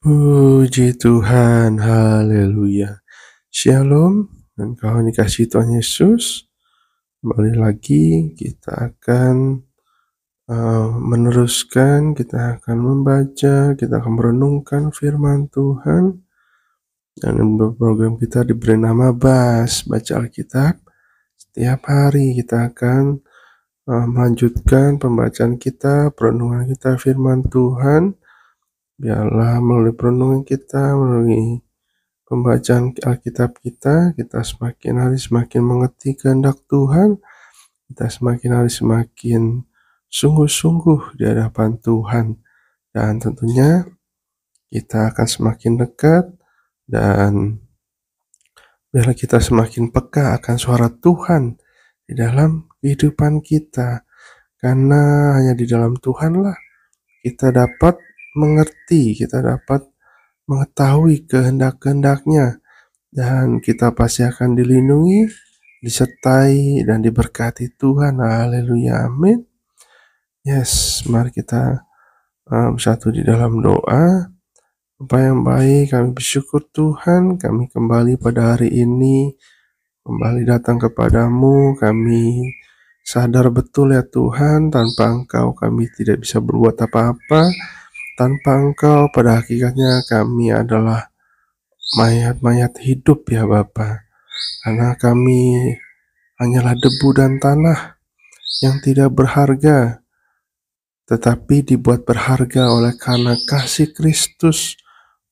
Puji Tuhan, haleluya. Shalom, dan kawan dikasih Tuhan Yesus. Kembali lagi kita akan meneruskan, kita akan membaca, kita akan merenungkan firman Tuhan. Dan program kita diberi nama BAS, Baca Alkitab. Setiap hari kita akan melanjutkan pembacaan kita, perenungan kita firman Tuhan. Biarlah melalui perenungan kita, melalui pembacaan Alkitab kita semakin hari semakin mengerti kehendak Tuhan, kita semakin hari semakin sungguh-sungguh di hadapan Tuhan, dan tentunya kita akan semakin dekat dan biarlah kita semakin peka akan suara Tuhan di dalam kehidupan kita, karena hanya di dalam Tuhanlah kita dapat mengerti, kita dapat mengetahui kehendak-kehendaknya, dan kita pasti akan dilindungi, disertai, dan diberkati Tuhan. Haleluya, amin. Yes, mari kita bersatu di dalam doa. Bapa yang baik, kami bersyukur Tuhan, kami kembali pada hari ini, kembali datang kepadamu. Kami sadar betul ya Tuhan, tanpa Engkau kami tidak bisa berbuat apa-apa. Tanpa Engkau pada hakikatnya kami adalah mayat-mayat hidup ya Bapa, karena kami hanyalah debu dan tanah yang tidak berharga, tetapi dibuat berharga oleh karena kasih Kristus,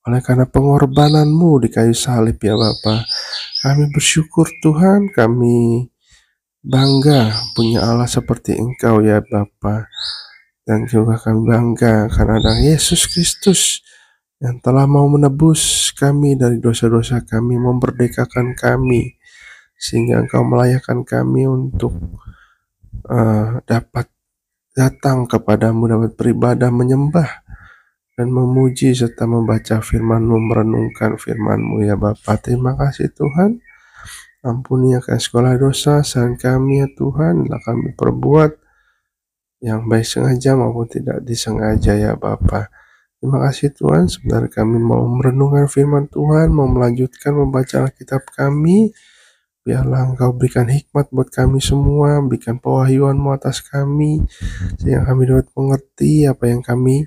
oleh karena pengorbanan-Mu di kayu salib ya Bapa. Kami bersyukur Tuhan, kami bangga punya Allah seperti Engkau ya Bapa. Dan juga kami bangga karena ada Yesus Kristus yang telah mau menebus kami dari dosa-dosa kami, memerdekakan kami, sehingga Engkau melayakkan kami untuk dapat datang kepadamu, dapat beribadah, menyembah, dan memuji serta membaca firman-Mu, merenungkan firman-Mu ya Bapa. Terima kasih Tuhan. Ampuni akan segala dosa kesalahan kami ya Tuhan, yang kami perbuat yang baik sengaja maupun tidak disengaja ya Bapa. Terima kasih Tuhan, sebentar kami mau merenungkan firman Tuhan, mau melanjutkan membaca Alkitab kami. Biarlah Engkau berikan hikmat buat kami semua, berikan pewahyuan-Mu atas kami, sehingga kami dapat mengerti apa yang kami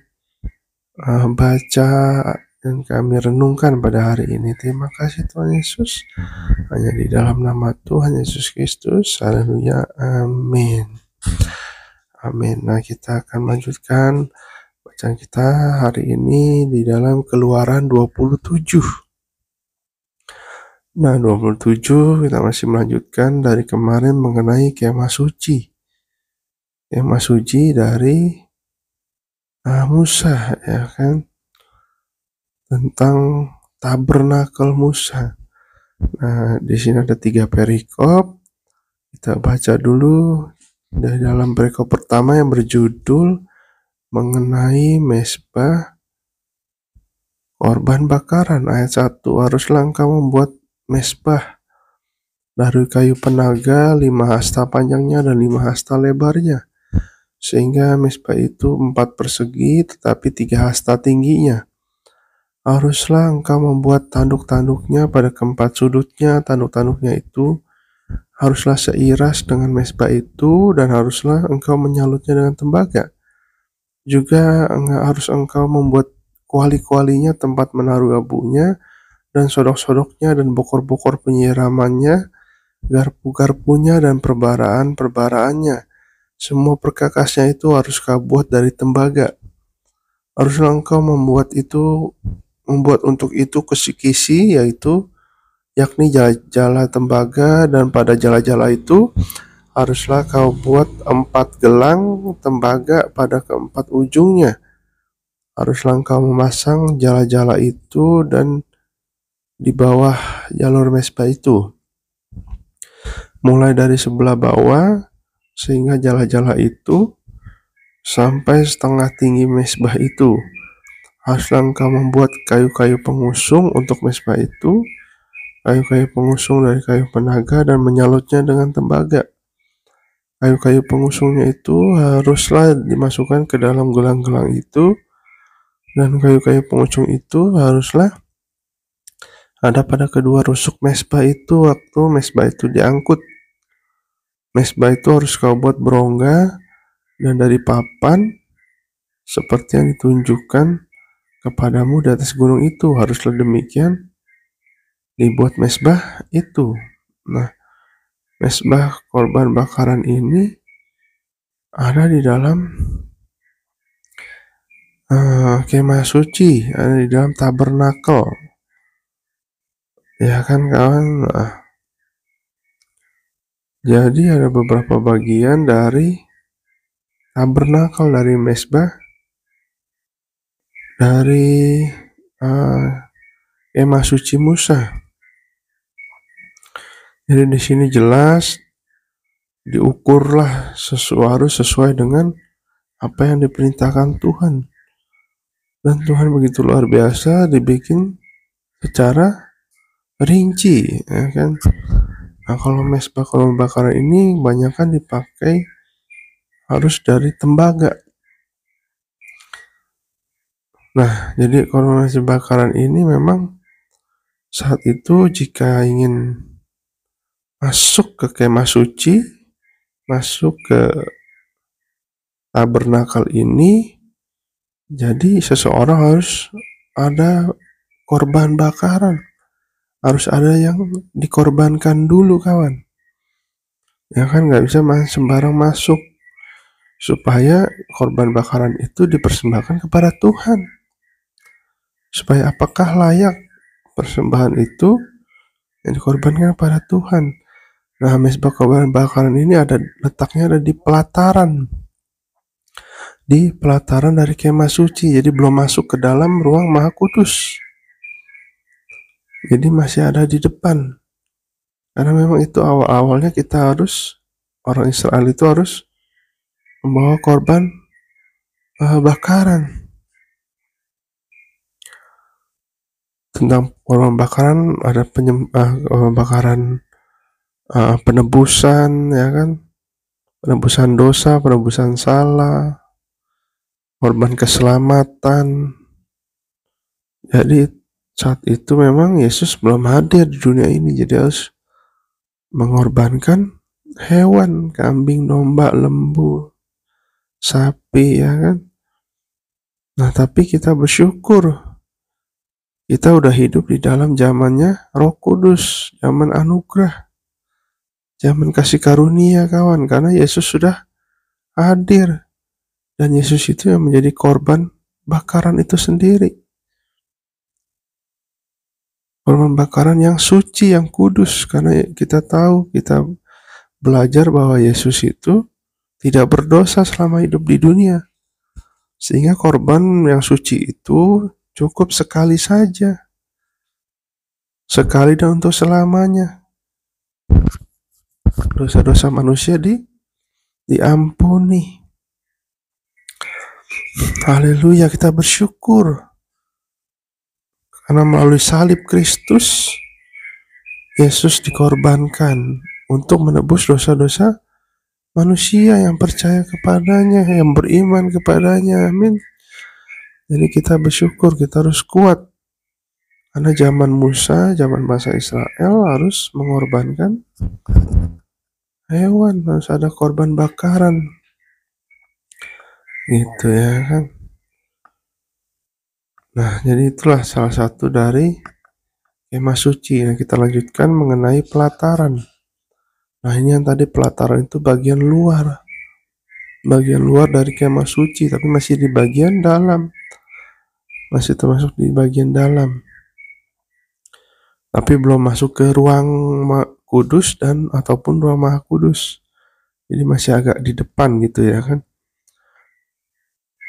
baca dan kami renungkan pada hari ini. Terima kasih Tuhan Yesus, hanya di dalam nama Tuhan Yesus Kristus. Haleluya, amin. Amin. Nah, kita akan melanjutkan bacaan kita hari ini di dalam Keluaran 27. Nah, 27 kita masih melanjutkan dari kemarin mengenai kemah suci. Kemah suci dari Musa, ya kan? Tentang tabernakel Musa. Nah, di sini ada 3 perikop. Kita baca dulu dari dalam perikop pertama yang berjudul mengenai mesbah korban bakaran. Ayat 1, haruslah engkau membuat mesbah dari kayu penaga 5 hasta panjangnya dan 5 hasta lebarnya, sehingga mesbah itu 4 persegi tetapi 3 hasta tingginya. Haruslah engkau membuat tanduk-tanduknya pada keempat sudutnya. Tanduk-tanduknya itu haruslah seiras dengan mesbah itu, dan haruslah engkau menyalutnya dengan tembaga. Juga harus engkau membuat kuali-kualinya, tempat menaruh abunya, dan sodok-sodoknya, dan bokor-bokor penyiramannya, garpu-garpunya, dan perbaraan-perbaraannya. Semua perkakasnya itu harus kau buat dari tembaga. Haruslah engkau membuat untuk itu kisi-kisi, yakni jala tembaga, dan pada jala-jala itu haruslah kau buat 4 gelang tembaga pada keempat ujungnya. Haruslah engkau memasang jala-jala itu dan di bawah jalur mesbah itu, mulai dari sebelah bawah sehingga jala-jala itu sampai setengah tinggi mesbah itu. Haruslah engkau membuat kayu-kayu pengusung untuk mesbah itu, kayu-kayu pengusung dari kayu penaga, dan menyalutnya dengan tembaga. Kayu-kayu pengusungnya itu haruslah dimasukkan ke dalam gelang-gelang itu, Dan kayu-kayu pengusung itu haruslah ada pada kedua rusuk mezbah itu waktu mezbah itu diangkut. Mezbah itu harus kau buat berongga dan dari papan seperti yang ditunjukkan kepadamu di atas gunung itu. Haruslah demikian dibuat mezbah itu. Nah, mezbah korban bakaran ini ada di dalam kemah suci, ada di dalam tabernakel, ya kan kawan. Jadi ada beberapa bagian dari tabernakel, dari mezbah, dari kemah suci Musa. Jadi di sini jelas diukurlah harus sesuai dengan apa yang diperintahkan Tuhan. Dan Tuhan begitu luar biasa, dibikin secara rinci, ya kan. Nah, kalau mezbah korban bakaran ini banyak kan dipakai harus dari tembaga. Nah, jadi korban mezbah bakaran ini memang saat itu jika ingin masuk ke kemah suci, masuk ke tabernakel ini, jadi seseorang harus ada korban bakaran, harus ada yang dikorbankan dulu kawan. Ya kan, nggak bisa sembarang masuk, supaya korban bakaran itu dipersembahkan kepada Tuhan. Supaya apakah layak persembahan itu yang dikorbankan kepada Tuhan. Nah, mezbah korban bakaran ini letaknya ada di pelataran. Di pelataran dari kemah suci, jadi belum masuk ke dalam ruang Maha Kudus. Jadi masih ada di depan. Karena memang itu awal-awalnya orang Israel itu harus membawa korban bakaran. Tentang korban bakaran ada bakaran penebusan, ya kan, penebusan dosa, penebusan salah, korban keselamatan. Jadi saat itu memang Yesus belum hadir di dunia ini, jadi harus mengorbankan hewan, kambing, domba, lembu, sapi, ya kan. Nah, tapi kita bersyukur kita udah hidup di dalam zamannya Roh Kudus, zaman anugerah, zaman kasih karunia kawan, karena Yesus sudah hadir dan Yesus itu yang menjadi korban bakaran itu sendiri. Korban bakaran yang suci, yang kudus, karena kita tahu, kita belajar bahwa Yesus itu tidak berdosa selama hidup di dunia. Sehingga korban yang suci itu cukup sekali saja. Sekali dan untuk selamanya. Dosa-dosa manusia diampuni. Haleluya, kita bersyukur. Karena melalui salib Kristus, Yesus dikorbankan untuk menebus dosa-dosa manusia yang percaya kepadanya, yang beriman kepadanya. Amin. Jadi kita bersyukur, kita harus kuat. Karena zaman Musa, zaman bangsa Israel harus mengorbankan hewan, harus ada korban bakaran. Gitu ya kan. Nah, jadi itulah salah satu dari kemah suci. Nah, kita lanjutkan mengenai pelataran. Nah, ini yang tadi pelataran itu bagian luar. Bagian luar dari kemah suci, tapi masih di bagian dalam. Masih termasuk di bagian dalam. Tapi belum masuk ke ruang kudus dan ataupun ruang Maha Kudus. Jadi masih agak di depan gitu ya kan.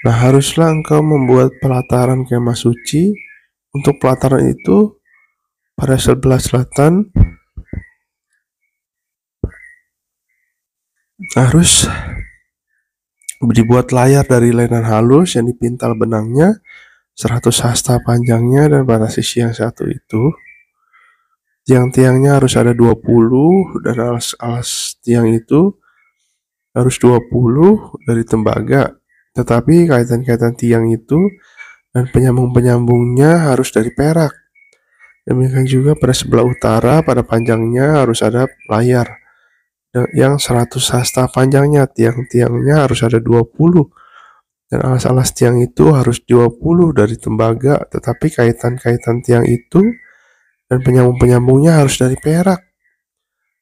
Nah, haruslah engkau membuat pelataran kemah suci. Untuk pelataran itu pada sebelah selatan harus dibuat layar dari lainan halus yang dipintal benangnya 100 hasta panjangnya, dan pada sisi yang satu itu tiang-tiangnya harus ada 20, dan alas tiang itu harus 20 dari tembaga. Tetapi kaitan-kaitan tiang itu dan penyambung-penyambungnya harus dari perak. Demikian juga pada sebelah utara, pada panjangnya harus ada layar yang 100 hasta panjangnya, tiang-tiangnya harus ada 20, dan alas-alas tiang itu harus 20 dari tembaga, tetapi kaitan-kaitan tiang itu dan penyambung-penyambungnya harus dari perak.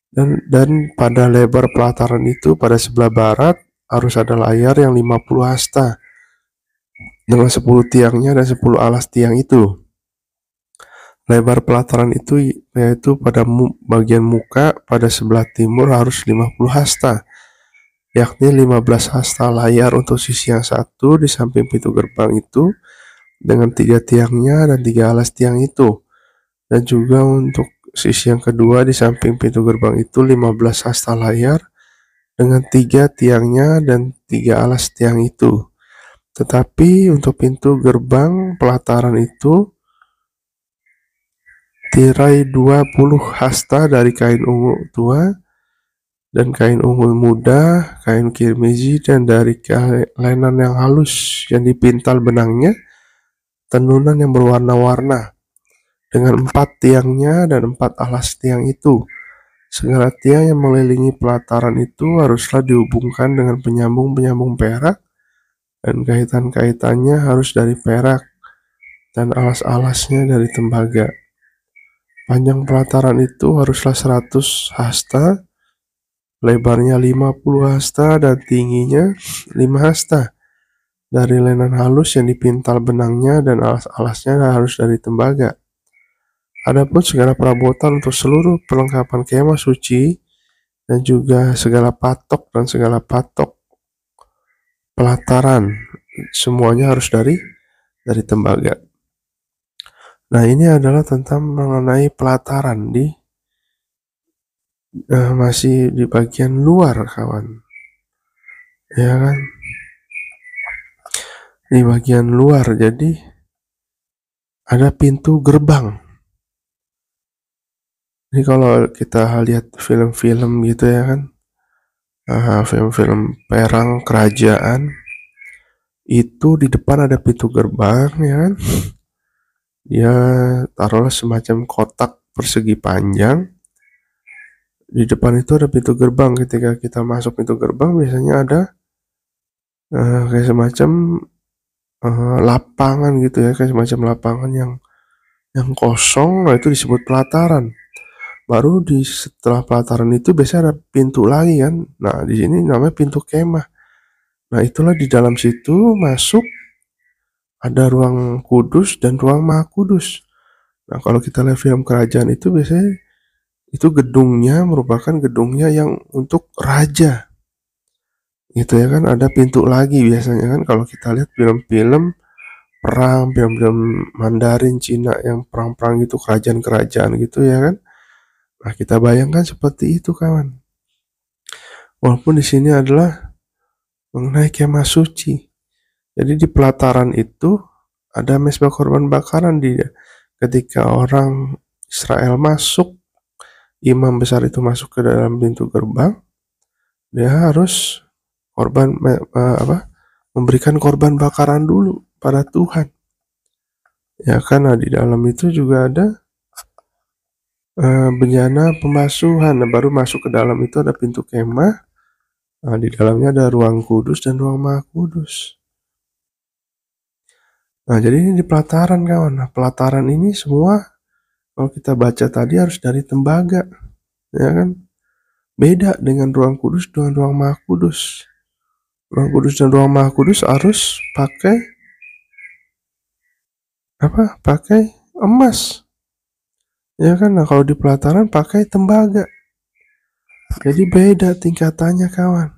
Dan pada lebar pelataran itu pada sebelah barat harus ada layar yang 50 hasta dengan 10 tiangnya dan 10 alas tiang itu. Lebar pelataran itu yaitu pada bagian muka pada sebelah timur harus 50 hasta, yakni 15 hasta layar untuk sisi yang satu di samping pintu gerbang itu dengan 3 tiangnya dan 3 alas tiang itu. Dan juga untuk sisi yang kedua di samping pintu gerbang itu 15 hasta layar dengan 3 tiangnya dan 3 alas tiang itu. Tetapi untuk pintu gerbang pelataran itu tirai 20 hasta dari kain ungu tua dan kain ungu muda, kain kirmizi, dan dari lenan yang halus yang dipintal benangnya, tenunan yang berwarna-warna dengan 4 tiangnya dan 4 alas tiang itu. Segala tiang yang mengelilingi pelataran itu haruslah dihubungkan dengan penyambung-penyambung perak, dan kaitan-kaitannya harus dari perak, dan alas-alasnya dari tembaga. Panjang pelataran itu haruslah 100 hasta, lebarnya 50 hasta, dan tingginya 5 hasta. Dari lenan halus yang dipintal benangnya dan alas-alasnya harus dari tembaga. Adapun segala perabotan untuk seluruh perlengkapan kemah suci dan juga segala patok dan segala patok pelataran semuanya harus dari tembaga. Nah, ini adalah tentang mengenai pelataran masih di bagian luar, kawan. Ya kan? Di bagian luar, jadi ada pintu gerbang. Ini kalau kita lihat film-film gitu ya kan, film-film perang kerajaan, itu di depan ada pintu gerbang ya kan. Dia taruhlah semacam kotak persegi panjang. Di depan itu ada pintu gerbang. Ketika kita masuk pintu gerbang biasanya ada kayak semacam lapangan gitu ya, kayak semacam lapangan yang kosong. Nah, itu disebut pelataran. Baru setelah pelataran itu biasanya ada pintu lagi kan. Nah, di sini namanya pintu kemah. Nah, itulah di dalam situ masuk ada ruang kudus dan ruang maha kudus. Nah, kalau kita lihat film kerajaan itu biasanya itu gedungnya merupakan gedungnya yang untuk raja. Gitu ya kan, ada pintu lagi biasanya kan kalau kita lihat film-film perang, film-film Mandarin Cina yang perang-perang gitu, kerajaan-kerajaan gitu ya kan. Nah, kita bayangkan seperti itu, kawan. Walaupun di sini adalah mengenai kemah suci. Jadi di pelataran itu ada mezbah korban bakaran ketika orang Israel masuk, imam besar itu masuk ke dalam pintu gerbang, dia harus memberikan korban bakaran dulu pada Tuhan. Ya karena di dalam itu juga ada bencana pembasuhan. Nah, baru masuk ke dalam itu ada pintu kemah. Nah, di dalamnya ada ruang kudus dan ruang maha kudus. Nah, jadi ini di pelataran, kawan. Nah, pelataran ini semua kalau kita baca tadi harus dari tembaga, ya kan? Beda dengan ruang kudus dengan ruang maha kudus. Ruang kudus dan ruang maha kudus harus pakai Pakai emas. Ya kan? Nah, kalau di pelataran pakai tembaga. Jadi beda tingkatannya, kawan.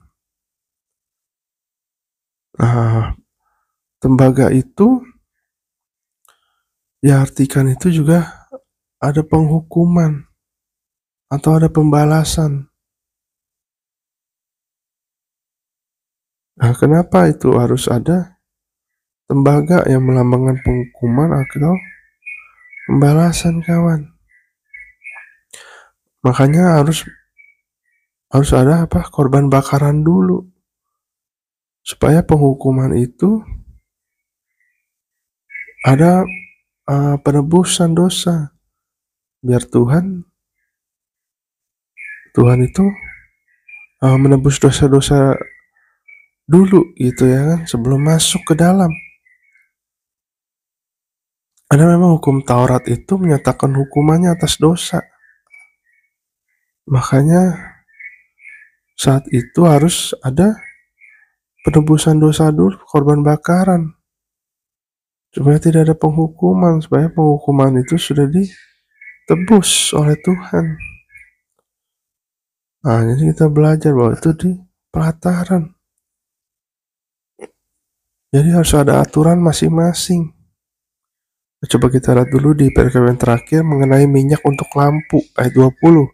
Nah, tembaga itu diartikan itu juga ada penghukuman atau ada pembalasan. Nah, kenapa itu harus ada tembaga yang melambangkan penghukuman atau pembalasan, kawan? Makanya harus ada korban bakaran dulu supaya penghukuman itu ada penebusan dosa, biar Tuhan itu menebus dosa-dosa dulu gitu ya kan, sebelum masuk ke dalam. Karena memang hukum Taurat itu menyatakan hukumannya atas dosa. Makanya saat itu harus ada penebusan dosa dulu, korban bakaran. Supaya tidak ada penghukuman, supaya penghukuman itu sudah ditebus oleh Tuhan. Nah, jadi kita belajar bahwa itu di pelataran. Jadi harus ada aturan masing-masing. Coba kita lihat dulu di perkawinan terakhir mengenai minyak untuk lampu, ayat 20.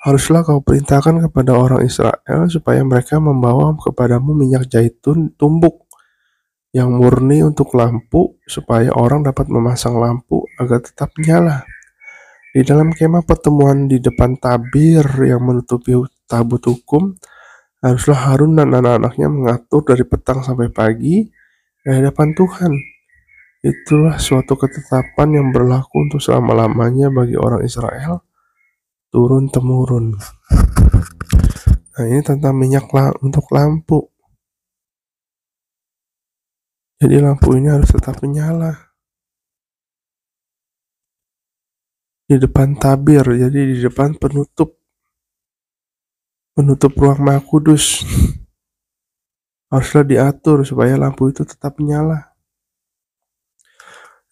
Haruslah kau perintahkan kepada orang Israel supaya mereka membawa kepadamu minyak zaitun tumbuk yang murni untuk lampu, supaya orang dapat memasang lampu agar tetap nyala. Di dalam kemah pertemuan di depan tabir yang menutupi tabut hukum, haruslah Harun dan anak-anaknya mengatur dari petang sampai pagi di hadapan Tuhan. Itulah suatu ketetapan yang berlaku untuk selama-lamanya bagi orang Israel, turun-temurun. Nah, ini tentang minyak untuk lampu. Jadi lampu ini harus tetap menyala di depan tabir, jadi di depan penutup ruang Maha Kudus. Haruslah diatur supaya lampu itu tetap menyala.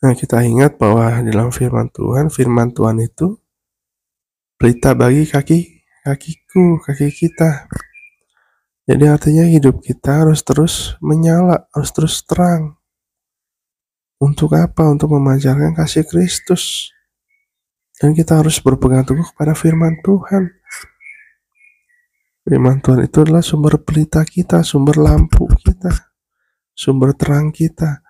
Nah, kita ingat bahwa di dalam firman Tuhan itu pelita bagi kakiku, kaki kita. Jadi artinya hidup kita harus terus menyala, harus terus terang. Untuk apa? Untuk memancarkan kasih Kristus. Dan kita harus berpegang teguh kepada firman Tuhan. Firman Tuhan itu adalah sumber pelita kita, sumber lampu kita, sumber terang kita.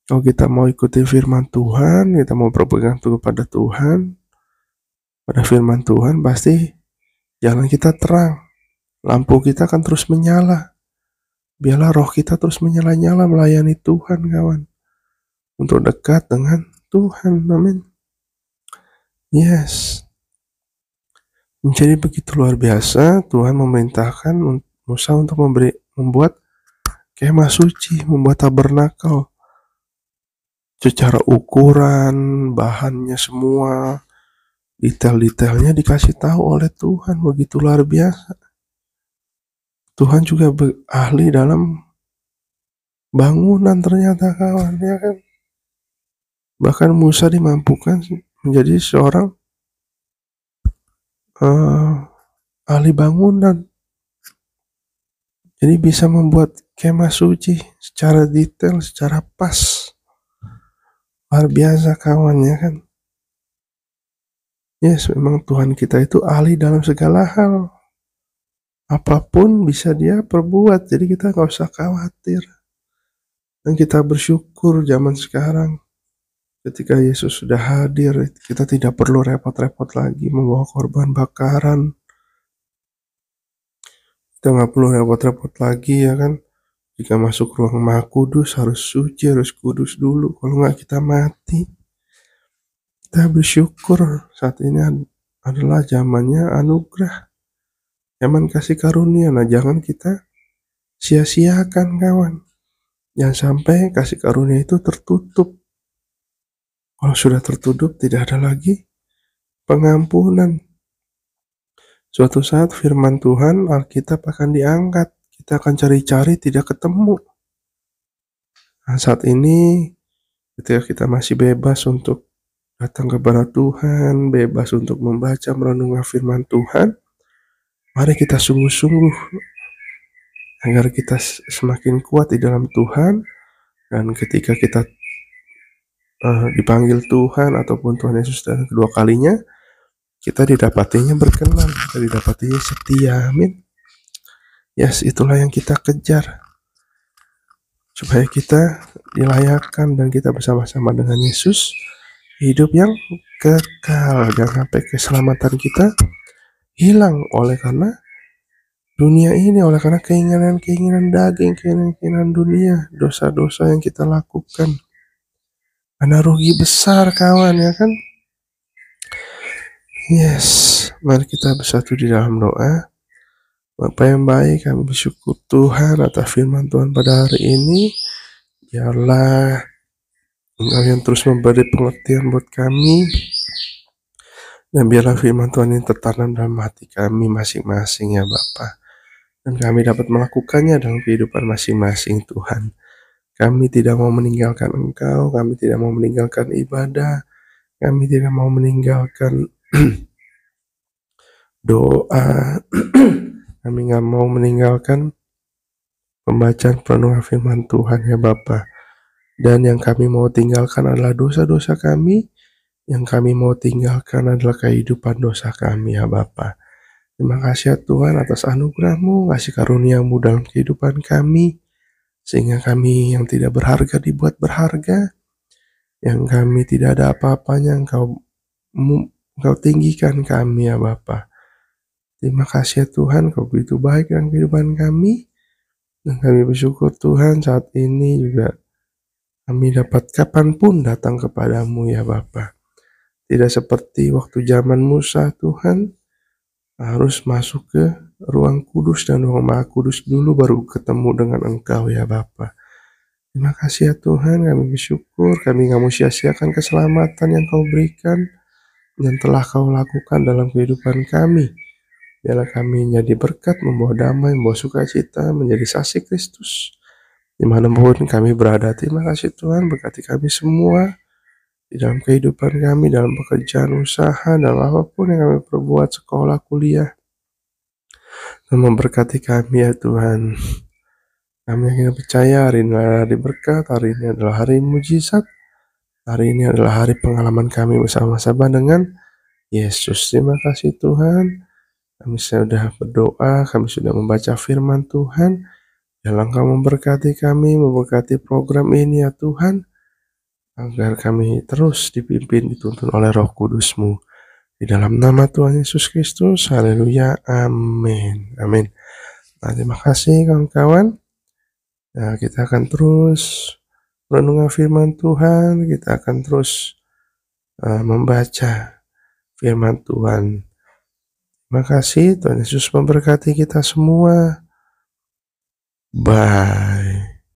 Kalau kita mau ikuti firman Tuhan, kita mau berpegang teguh pada Tuhan, pada firman Tuhan, pasti jalan kita terang. Lampu kita akan terus menyala. Biarlah roh kita terus menyala-nyala melayani Tuhan, kawan. Untuk dekat dengan Tuhan, amin. Yes. Jadi begitu luar biasa, Tuhan memerintahkan Musa untuk membuat kemah suci, membuat tabernakel. Secara ukuran, bahannya semua, detail-detailnya dikasih tahu oleh Tuhan, begitu luar biasa. Tuhan juga ahli dalam bangunan ternyata, kawan, ya kan. Bahkan Musa dimampukan menjadi seorang ahli bangunan. Jadi bisa membuat kemah suci secara detail, secara pas. Luar biasa, kawan, ya kan. Yes, memang Tuhan kita itu ahli dalam segala hal. Apapun bisa dia perbuat, jadi kita gak usah khawatir. Dan kita bersyukur zaman sekarang, ketika Yesus sudah hadir, kita tidak perlu repot-repot lagi membawa korban bakaran. Kita gak perlu repot-repot lagi, ya kan. Jika masuk ruang Maha Kudus harus suci, harus kudus dulu, kalau gak kita mati. Kita bersyukur saat ini adalah zamannya anugerah, zaman kasih karunia. Nah, jangan kita sia-siakan, kawan. Jangan sampai kasih karunia itu tertutup. Kalau sudah tertutup, tidak ada lagi pengampunan. Suatu saat firman Tuhan, Alkitab akan diangkat. Kita akan cari-cari, tidak ketemu. Nah, saat ini, ketika kita masih bebas untuk datang kepada Tuhan, bebas untuk membaca, merenungkan firman Tuhan, mari kita sungguh-sungguh agar kita semakin kuat di dalam Tuhan. Dan ketika kita dipanggil Tuhan ataupun Tuhan Yesus dan kedua kalinya, kita didapatinya berkenan, kita didapatinya setia, amin. Yes, itulah yang kita kejar, supaya kita dilayakkan dan kita bersama-sama dengan Yesus hidup yang kekal. Jangan sampai keselamatan kita hilang oleh karena dunia ini, oleh karena keinginan-keinginan daging, keinginan dunia, dosa-dosa yang kita lakukan. Anda rugi besar kawan, ya kan? Yes, mari kita bersatu di dalam doa. Bapa yang baik, kami bersyukur Tuhan atas firman Tuhan pada hari ini. Biarlah Engkau yang terus memberi pengertian buat kami, dan biarlah firman Tuhan ini tertanam dalam hati kami masing-masing ya Bapa. Dan kami dapat melakukannya dalam kehidupan masing-masing Tuhan. Kami tidak mau meninggalkan Engkau, kami tidak mau meninggalkan ibadah, kami tidak mau meninggalkan doa, kami nggak mau meninggalkan pembacaan perenungan firman Tuhan ya Bapa. Dan yang kami mau tinggalkan adalah dosa-dosa kami, yang kami mau tinggalkan adalah kehidupan dosa kami ya Bapa. Terima kasih ya Tuhan atas anugerah-Mu, kasih karunia-Mu dalam kehidupan kami, sehingga kami yang tidak berharga dibuat berharga, yang kami tidak ada apa-apanya, Engkau tinggikan kami ya Bapa. Terima kasih ya Tuhan, Kau begitu baik dalam kehidupan kami, dan kami bersyukur Tuhan saat ini juga kami dapat kapanpun datang kepadamu ya Bapa. Tidak seperti waktu zaman Musa Tuhan, harus masuk ke ruang kudus dan ruang maha kudus dulu baru ketemu dengan Engkau ya Bapa. Terima kasih ya Tuhan, kami bersyukur, kami nggak mau sia-siakan keselamatan yang Kau berikan dan telah Kau lakukan dalam kehidupan kami. Biarlah kami menjadi berkat, membawa damai, membawa sukacita, menjadi saksi Kristus dimanapun kami berada. Terima kasih Tuhan, berkati kami semua di dalam kehidupan kami, dalam pekerjaan, usaha, dalam apapun yang kami perbuat, sekolah, kuliah, dan memberkati kami ya Tuhan. Kami akhirnya percaya hari ini adalah hari berkat, hari ini adalah hari mujizat, hari ini adalah hari pengalaman kami bersama-sama dengan Yesus. Terima kasih Tuhan, kami sudah berdoa, kami sudah membaca firman Tuhan. Biarlah Engkau memberkati kami, memberkati program ini ya Tuhan, agar kami terus dipimpin, dituntun oleh Roh Kudus-Mu. Di dalam nama Tuhan Yesus Kristus, haleluya, amin, amin. Nah, terima kasih kawan-kawan. Nah, kita akan terus merenungkan firman Tuhan, kita akan terus membaca firman Tuhan. Terima kasih, Tuhan Yesus memberkati kita semua. Bye.